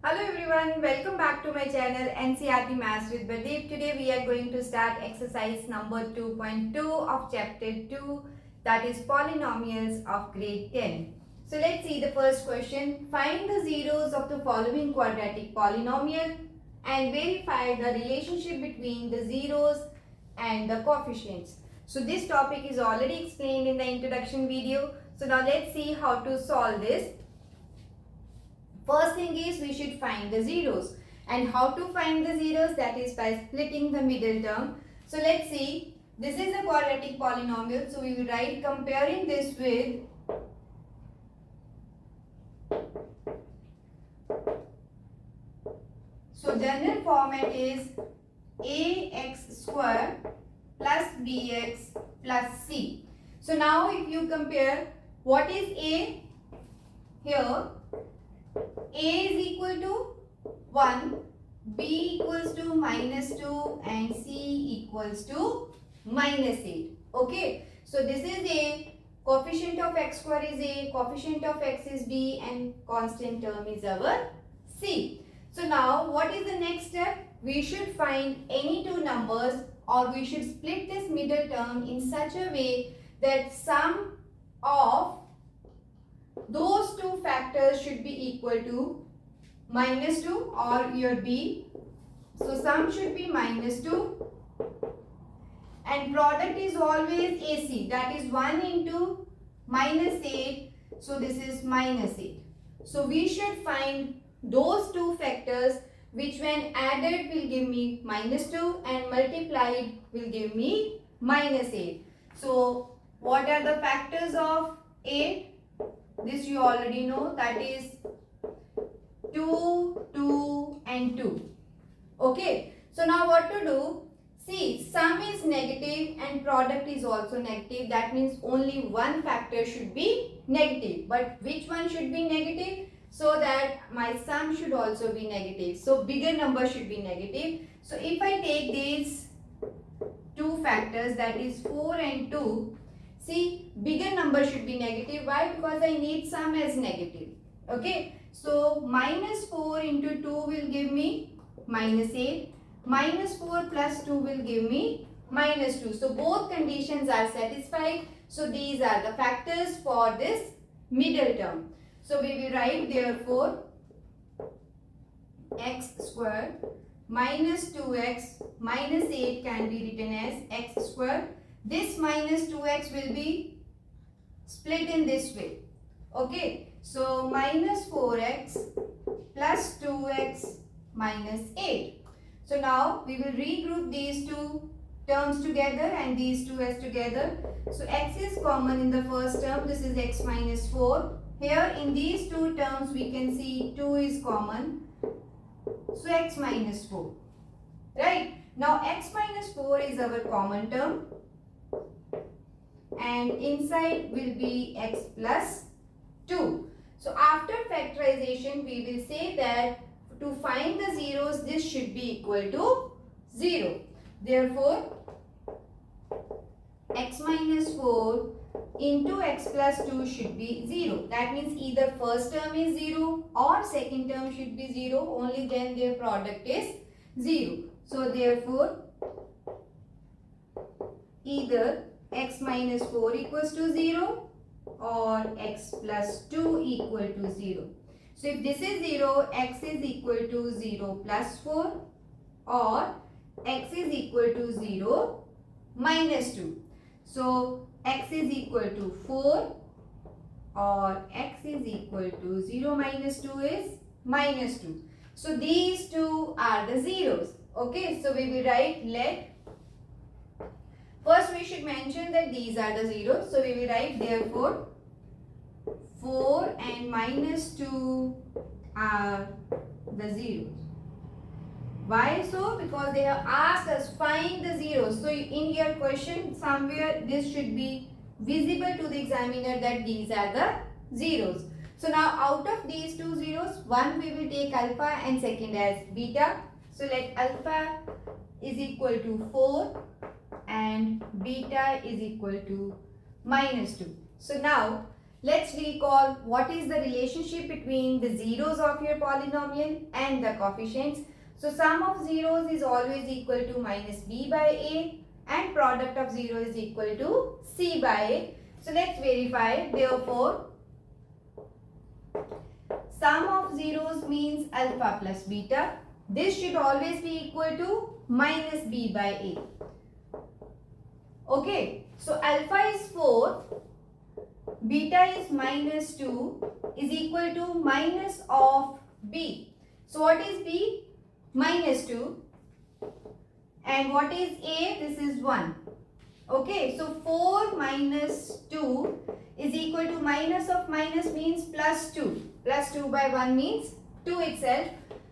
Hello everyone, welcome back to my channel NCERT Maths with Bardeep. Today we are going to start exercise number 2.2 of chapter 2, that is polynomials of grade 10. So let's see the first question. Find the zeros of the following quadratic polynomial and verify the relationship between the zeros and the coefficients. So this topic is already explained in the introduction video. So now let's see how to solve this. First thing is we should find the zeros, and how to find the zeros, that is by splitting the middle term. So let's see, this is a quadratic polynomial, so we will write comparing this with general format is ax square plus bx plus c. So now if you compare, what is a here? A is equal to 1, B equals to -2 and C equals to -8. Okay. So this is A, coefficient of x square is A, coefficient of x is B and constant term is our C. So now what is the next step? We should find any two numbers, or we should split this middle term in such a way that sum of those two factors should be equal to -2 or your B. So sum should be -2 and product is always AC, that is 1 into -8. So this is -8. So we should find those two factors which when added will give me -2 and multiplied will give me -8. So what are the factors of 8? This you already know, that is 2, 2 and 2. Okay. So now what to do? See, sum is negative and product is also negative. That means only one factor should be negative. But which one should be negative? So that my sum should also be negative. So bigger number should be negative. So if I take these two factors, that is 4 and 2, see, bigger number should be negative. Why? Because I need sum as negative. Okay. So -4 into 2 will give me -8. -4 plus 2 will give me -2. So both conditions are satisfied. So these are the factors for this middle term. So we will write therefore x square minus 2x minus 8 can be written as x square. This -2x will be split in this way. Okay. So -4x plus 2x minus 8. So now we will regroup these two terms together and these two as together. So x is common in the first term. This is x minus 4. Here in these two terms we can see 2 is common. So x minus 4. Right. Now x minus 4 is our common term. And inside will be x plus 2. So after factorization we will say that to find the zeros, this should be equal to 0. Therefore x minus 4 into x plus 2 should be 0. That means either first term is 0 or second term should be 0. Only then their product is 0. So therefore either x minus 4 equals to 0 or x plus 2 equal to 0. So if this is 0, x is equal to 0 plus 4 or x is equal to 0 minus 2. So x is equal to 4 or x is equal to 0 minus 2 is minus 2. So these two are the zeros. Okay, so we will write first we should mention that these are the zeros. So we will write therefore 4 and -2 are the zeros. Why so? Because they have asked us find the zeros. So in your question somewhere this should be visible to the examiner that these are the zeros. So now out of these two zeros, one we will take alpha and second as beta. So let alpha is equal to 4 and beta is equal to -2. So now let's recall what is the relationship between the zeros of your polynomial and the coefficients. So sum of zeros is always equal to minus b by a and product of 0 is equal to c by a. So let's verify. Therefore, sum of zeros means alpha plus beta. This should always be equal to minus b by a. Okay, so alpha is 4, beta is minus 2 is equal to minus of b. So what is b? Minus 2. And what is a? This is 1. Okay, so 4 minus 2 is equal to minus of minus means plus 2. Plus 2 by 1 means 2 itself.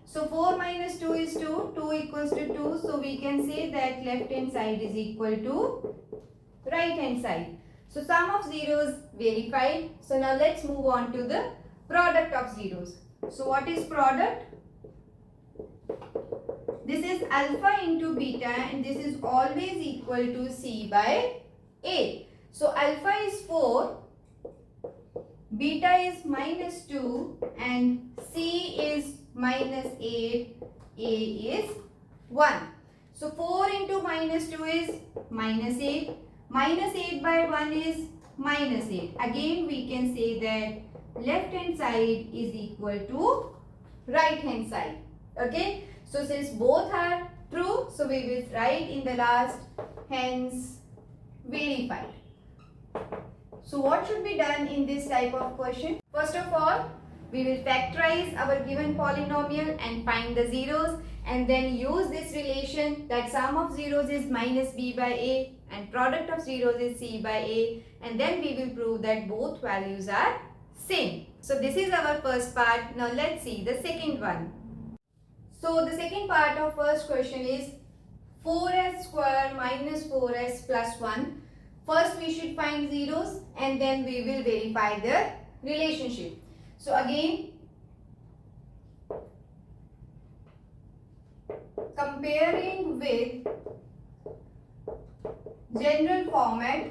So 4 minus 2 is 2. 2 equals to 2. So we can say that left hand side is equal to right hand side. So sum of zeros verified. So now let's move on to the product of zeros. So what is product? This is alpha into beta and this is always equal to c by a. So alpha is 4, beta is minus 2 and c is minus 8, a is 1. So 4 into minus 2 is minus 8. Minus 8 by 1 is minus 8. Again we can say that left hand side is equal to right hand side. Okay. So since both are true, so we will write in the last hence verified. So what should be done in this type of question? First of all, we will factorize our given polynomial and find the zeros and then use this relation that sum of zeros is minus b by a and product of zeros is c by a, and then we will prove that both values are same. So this is our first part. Now let's see the second one. So the second part of first question is 4s square minus 4s plus 1. First we should find zeros and then we will verify the relationship. So again, comparing with general format.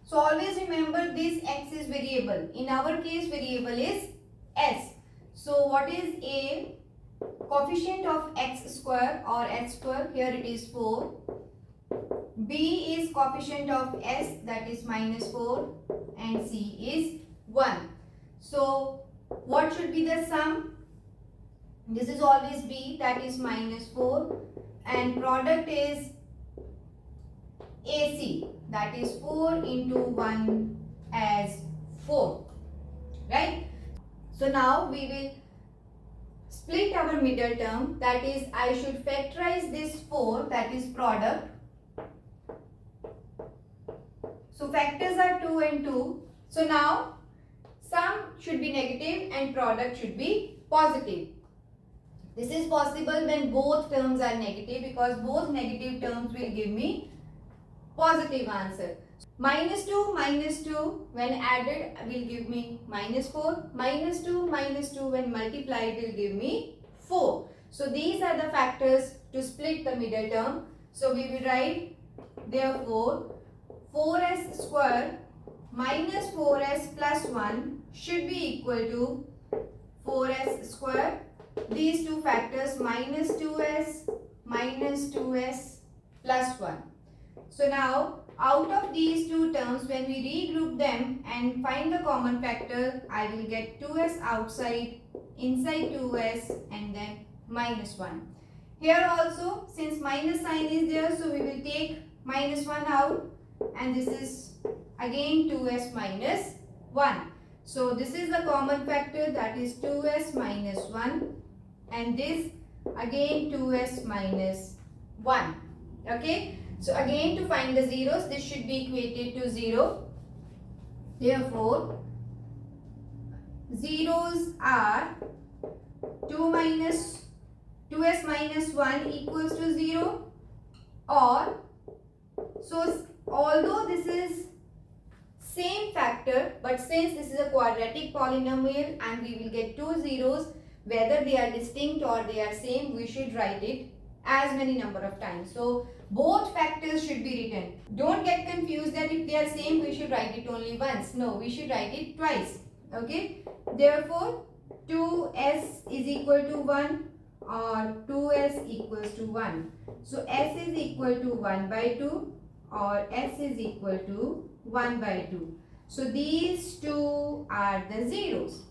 So always remember this x is variable. In our case variable is s. So what is a? Coefficient of x square or h square, here it is 4. B is coefficient of s, that is minus 4, and c is 1. So what should be the sum? This is always b, that is minus 4, and product is ac, that is 4 into 1 as 4, right? So now we will split our middle term, that is I should factorize this 4, that is product. So factors are 2 and 2. So now sum should be negative and product should be positive. This is possible when both terms are negative because both negative terms will give me positive answer. Minus 2 when added will give me minus 4. Minus 2 when multiplied will give me 4. So these are the factors to split the middle term. So we will write therefore 4s square minus 4s plus 1 should be equal to 4s square. These two factors minus 2s plus 1. So now out of these two terms, when we regroup them and find the common factor, I will get 2s outside, inside 2s and then minus 1. Here also, since minus sign is there, so we will take minus 1 out and this is again 2s minus 1. So this is the common factor, that is 2s minus 1 and this again 2s minus 1. Okay. So again to find the zeros, this should be equated to 0. Therefore, zeros are 2s minus 1 equals to 0, or so although this is same factor, but since this is a quadratic polynomial and we will get two zeros, whether they are distinct or they are same, we should write it as many number of times. So both factors should be written. Don't get confused that if they are same we should write it only once. No, we should write it twice. Okay. Therefore 2s is equal to 1 or 2s equals to 1. So s is equal to 1 by 2 or s is equal to 1 by 2. So these two are the zeros.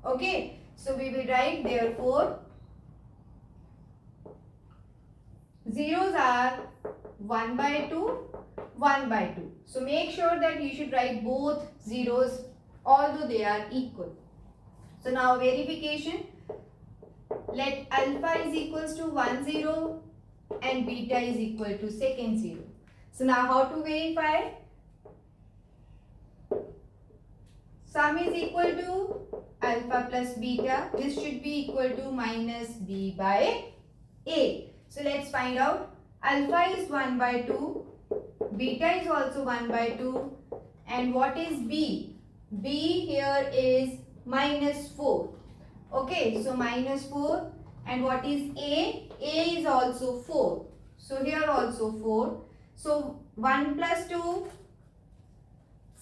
Okay. So we will write therefore zeros are 1 by 2, 1 by 2. So make sure that you should write both zeros although they are equal. So now verification. Let alpha is equals to 1 0 and beta is equal to second 0. So now how to verify? Sum is equal to alpha plus beta. This should be equal to minus b by a. So let's find out. Alpha is 1 by 2. Beta is also 1 by 2. And what is b? B here is minus 4. Okay, so minus 4. And what is a? A is also 4. So here also 4. So 1 plus 2,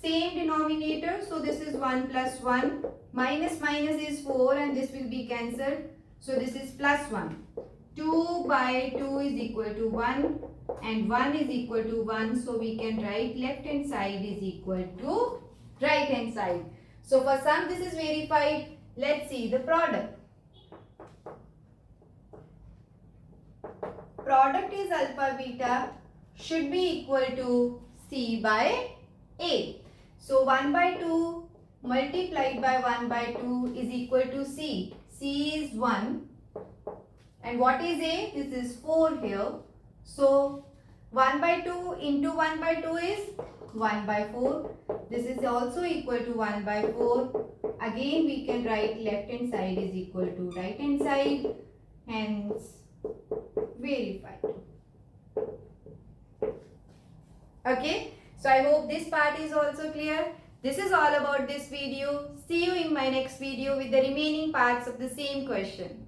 same denominator. So this is 1 plus 1. Minus minus is 4 and this will be cancelled. So this is plus 1. 2 by 2 is equal to 1 and 1 is equal to 1. So we can write left hand side is equal to right hand side. So for sum this is verified. Let's see the product. Product is alpha beta should be equal to c by a. So 1 by 2 multiplied by 1 by 2 is equal to c. C is 1. And what is a? This is 4 here. So 1 by 2 into 1 by 2 is 1 by 4. This is also equal to 1 by 4. Again we can write left hand side is equal to right hand side. Hence verified. Okay. So I hope this part is also clear. This is all about this video. See you in my next video with the remaining parts of the same question.